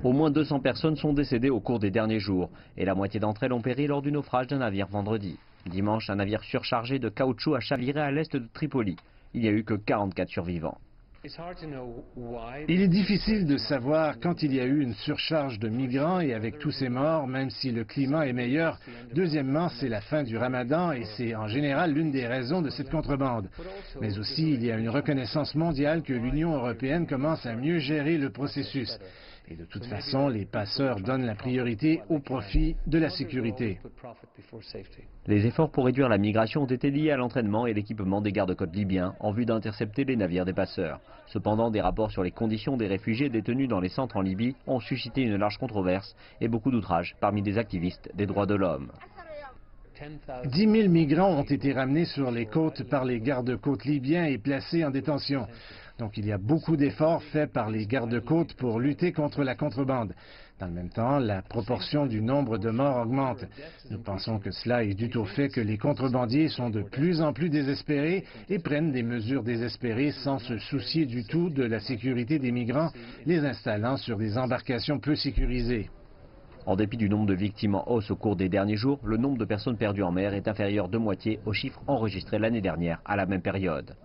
Au moins 200 personnes sont décédées au cours des derniers jours et la moitié d'entre elles ont péri lors du naufrage d'un navire vendredi. Dimanche, un navire surchargé de caoutchouc a chaviré à l'est de Tripoli. Il n'y a eu que 44 survivants. Il est difficile de savoir quand il y a eu une surcharge de migrants et avec tous ces morts, même si le climat est meilleur. Deuxièmement, c'est la fin du Ramadan et c'est en général l'une des raisons de cette contrebande. Mais aussi, il y a une reconnaissance mondiale que l'Union européenne commence à mieux gérer le processus. Et de toute façon, les passeurs donnent la priorité au profit de la sécurité. Les efforts pour réduire la migration ont été liés à l'entraînement et l'équipement des gardes-côtes libyens en vue d'intercepter les navires des passeurs. Cependant, des rapports sur les conditions des réfugiés détenus dans les centres en Libye ont suscité une large controverse et beaucoup d'outrage parmi des activistes des droits de l'homme. 10 000 migrants ont été ramenés sur les côtes par les gardes-côtes libyens et placés en détention. Donc il y a beaucoup d'efforts faits par les gardes-côtes pour lutter contre la contrebande. Dans le même temps, la proportion du nombre de morts augmente. Nous pensons que cela est dû au fait que les contrebandiers sont de plus en plus désespérés et prennent des mesures désespérées sans se soucier du tout de la sécurité des migrants, les installant sur des embarcations peu sécurisées. En dépit du nombre de victimes en hausse au cours des derniers jours, le nombre de personnes perdues en mer est inférieur de moitié aux chiffres enregistrés l'année dernière à la même période.